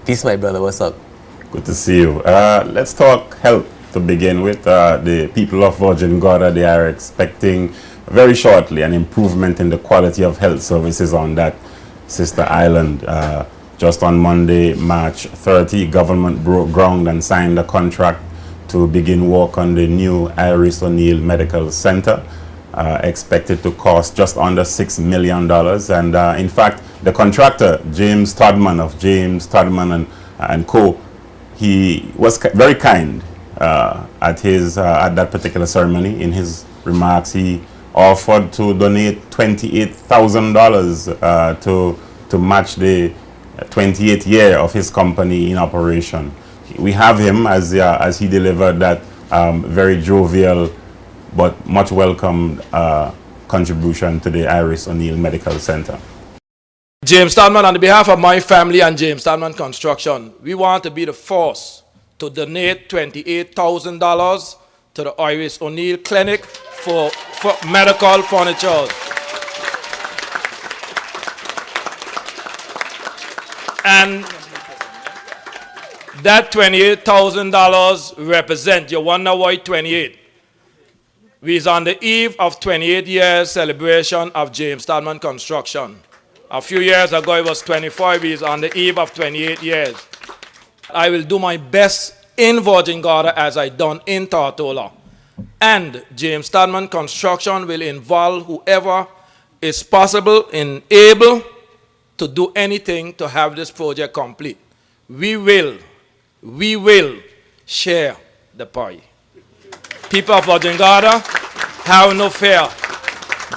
Peace, my brother. What's up? Good to see you. Let's talk health to begin with. The people of Virgin Gorda, they are expecting very shortly an improvement in the quality of health services on that sister island. Just on Monday, March 30, government broke ground and signed a contract to begin work on the new Iris O'Neill Medical Center, expected to cost just under $6 million. And in fact, the contractor, James Todman of James Todman and Co., he was very kind at that particular ceremony. In his remarks, he offered to donate $28,000 to match the 28th year of his company in operation. We have him as he delivered that very jovial but much welcome contribution to the Iris O'Neill Medical Center. James Todman, on behalf of my family and James Todman Construction, we want to be the first to donate $28,000 to the Iris O'Neill Clinic for medical furniture. And that $28,000 represent, you wonder why 28? We is on the eve of 28 years celebration of James Todman Construction. A few years ago it was 25, we is on the eve of 28 years. I will do my best in Virgin Gorda as I done in Tortola. And James Todman Construction will involve whoever is possible and able to do anything to have this project complete. We will share the pie. People of Virgin Gorda, have no fear.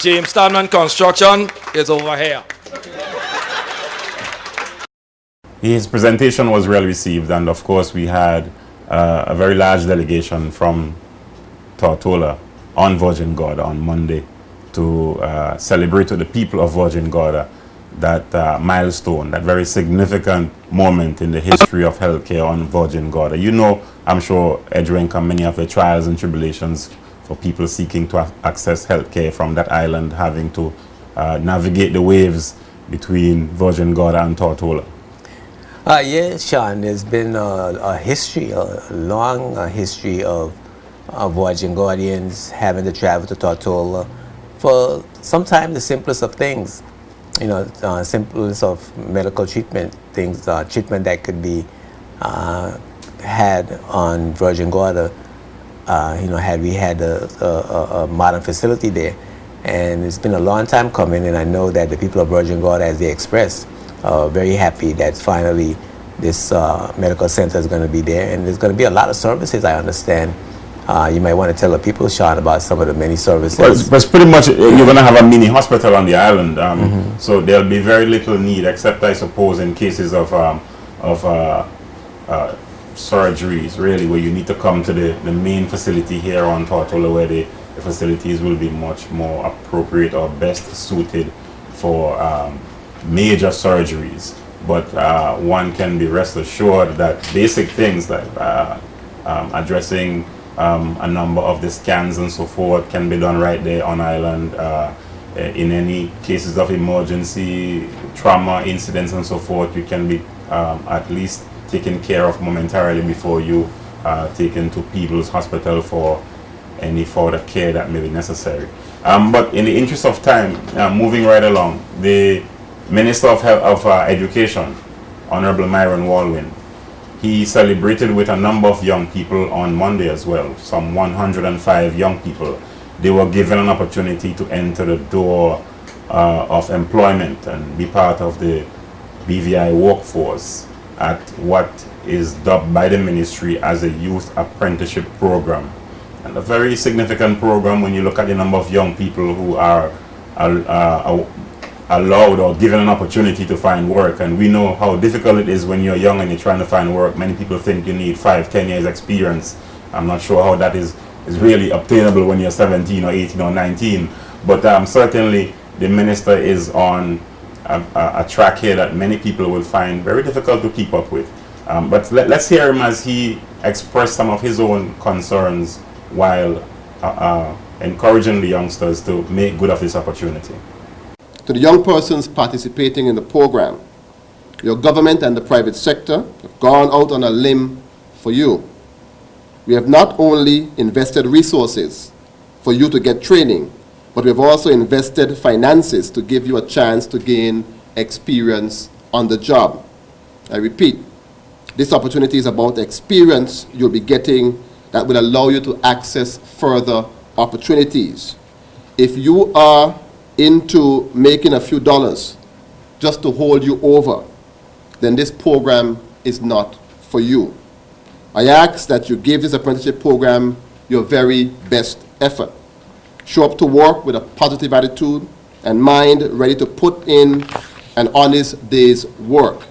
James Todman Construction is over here. His presentation was well received, and of course we had a very large delegation from Tortola on Virgin Gorda on Monday to celebrate with the people of Virgin Gorda that milestone, that very significant moment in the history of healthcare on Virgin Gorda. You know, I'm sure, Edgewenka, many of the trials and tribulations for people seeking to access healthcare from that island, having to navigate the waves between Virgin Gorda and Tortola. Yeah, Sean, there's been a history, a long history of Virgin Gordians having to travel to Tortola for sometimes the simplest of things. You know, simplest of medical treatment, things, treatment that could be had on Virgin Gorda, you know, had we had a modern facility there. And it's been a long time coming, and I know that the people of Virgin Gorda, as they expressed, are very happy that finally this medical center is going to be there. And there's going to be a lot of services, I understand. You might want to tell the people, Sean, about some of the many services. Well, it's pretty much, you're going to have a mini hospital on the island, so there'll be very little need, except I suppose in cases of surgeries, really, where you need to come to the main facility here on Tortola, where the facilities will be much more appropriate or best suited for major surgeries. But one can be rest assured that basic things like addressing a number of the scans and so forth can be done right there on island. In any cases of emergency, trauma incidents and so forth, you can be at least taken care of momentarily before you taken to Peebles Hospital for any further care that may be necessary. But in the interest of time, moving right along, the Minister of Education, Honorable Myron Walwyn, he celebrated with a number of young people on Monday as well, some 105 young people. They were given an opportunity to enter the door of employment and be part of the BVI workforce at what is dubbed by the ministry as a youth apprenticeship program. And a very significant program when you look at the number of young people who are allowed or given an opportunity to find work. And we know how difficult it is when you're young and you're trying to find work. Many people think you need 5-10 years experience. I'm not sure how that is really obtainable when you're 17 or 18 or 19. But certainly the minister is on a track here that many people will find very difficult to keep up with. But let's hear him as he expressed some of his own concerns while encouraging the youngsters to make good of this opportunity. To the young persons participating in the program, Your government and the private sector have gone out on a limb for you. We have not only invested resources for you to get training, but we have also invested finances to give you a chance to gain experience on the job. I repeat, this opportunity is about experience you'll be getting that will allow you to access further opportunities. If you are into making a few dollars just to hold you over, then this program is not for you. I ask that you give this apprenticeship program your very best effort. Show up to work with a positive attitude and mind ready to put in an honest day's work.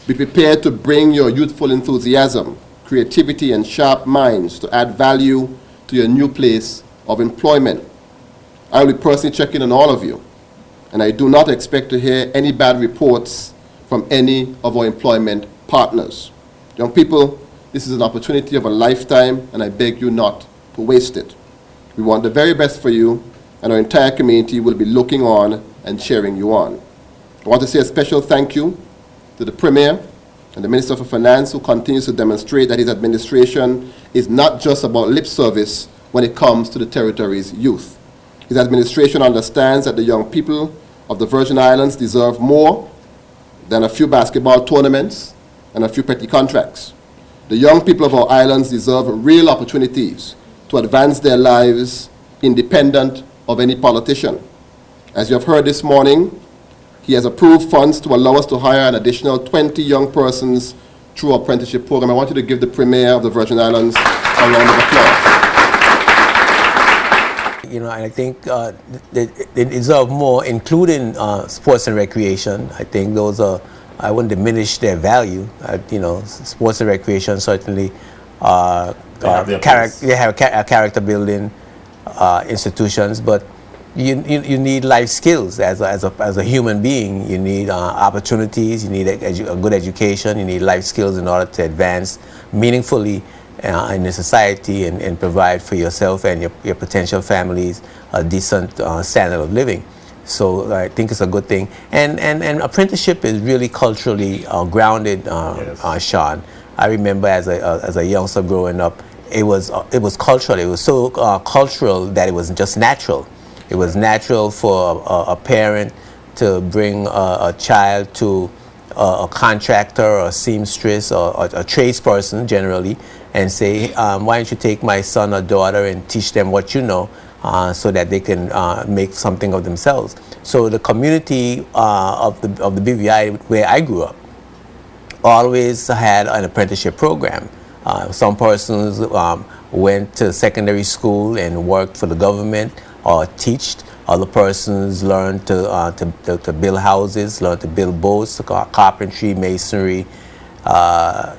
Be prepared to bring your youthful enthusiasm, creativity, and sharp minds to add value to your new place of employment. I will be personally checking on all of you, and I do not expect to hear any bad reports from any of our employment partners. Young people, this is an opportunity of a lifetime, and I beg you not to waste it. We want the very best for you, and our entire community will be looking on and cheering you on. I want to say a special thank you to the Premier and the Minister for Finance, who continues to demonstrate that his administration is not just about lip service when it comes to the territory's youth. His administration understands that the young people of the Virgin Islands deserve more than a few basketball tournaments and a few petty contracts. The young people of our islands deserve real opportunities to advance their lives independent of any politician. As you have heard this morning, he has approved funds to allow us to hire an additional 20 young persons through our apprenticeship program. I want you to give the Premier of the Virgin Islands a round of applause. You know, and I think they deserve more, including sports and recreation. I think those are, I wouldn't diminish their value. You know, sports and recreation certainly they have character building institutions, but you need life skills as a human being. You need opportunities, you need a good education, you need life skills in order to advance meaningfully in the society and provide for yourself and your potential families a decent standard of living. So I think it's a good thing. And apprenticeship is really culturally grounded, yes. Sean. I remember as a youngster growing up, it was cultural. It was so cultural that it was just natural. It was natural for a parent to bring a child to a contractor or a seamstress or a tradesperson generally and say, why don't you take my son or daughter and teach them what you know so that they can make something of themselves. So the community of the BVI where I grew up always had an apprenticeship program. Some persons went to secondary school and worked for the government or taught. Other persons learned to build houses, learned to build boats, carpentry, masonry,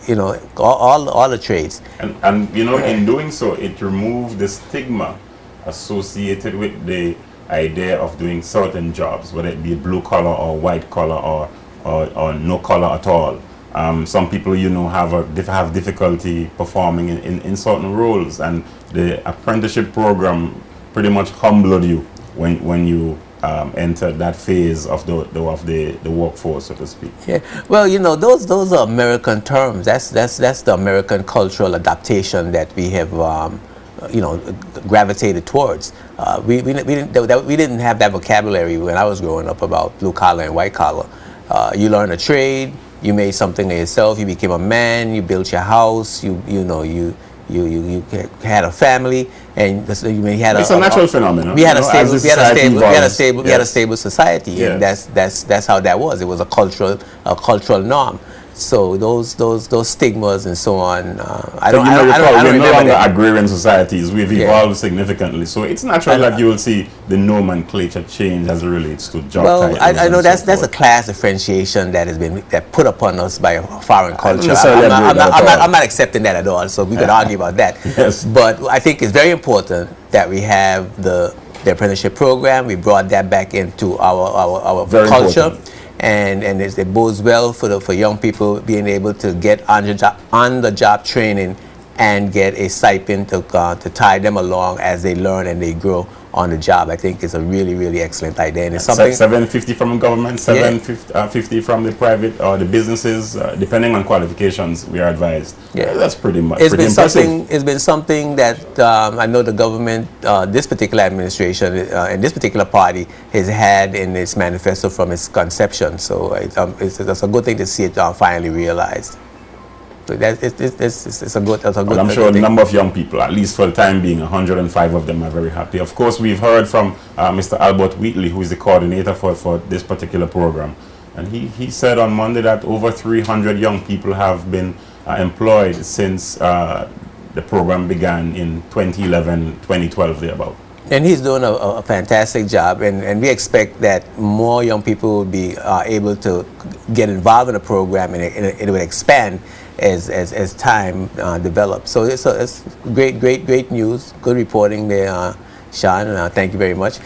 you know, all the trades. And you know, in doing so, it removed the stigma associated with the idea of doing certain jobs, whether it be blue collar or white collar or no collar at all. Some people, you know, have difficulty performing in certain roles, and the apprenticeship program pretty much humbled you when you entered that phase of the workforce, so to speak. Yeah, well, you know, those are American terms. That's the American cultural adaptation that we have, you know, gravitated towards. We didn't have that vocabulary when I was growing up about blue collar and white collar. You learn a trade, you made something of yourself, you became a man, you built your house, you had a family, and you had it's a natural phenomenon. We had a stable society, yeah. And that's how that was. It was a cultural norm. So those stigmas and so on. I don't we're no longer agrarian societies. We've evolved significantly. So it's natural that you will see the nomenclature change as it relates to job titles. Well, I know that's a class differentiation that has been put upon us by a foreign culture. I'm not accepting that at all. So we could argue about that. Yes. But I think it's very important that we have the apprenticeship program. We brought that back into our culture. Important. And it bodes well for young people being able to get on-the-job training and get a stipend to tie them along as they learn and they grow on the job. I think it's a really, really excellent idea. And it's something... $750 from the government, $750 from the private or the businesses, depending on qualifications, we are advised. Yeah. That's pretty much It's impressive. been something that I know the government, this particular administration, and this particular party has had in its manifesto from its conception. So it's a good thing to see it finally realized. So it's a good Well, I'm sure a number of young people, at least for the time being, 105 of them are very happy. Of course, we've heard from Mr. Albert Wheatley, who is the coordinator for this particular program. And he said on Monday that over 300 young people have been employed since the program began in 2011, 2012, thereabout. And he's doing a fantastic job, and we expect that more young people will be able to get involved in the program, and it will expand as time develops. So it's great news, good reporting there, Sean, and thank you very much.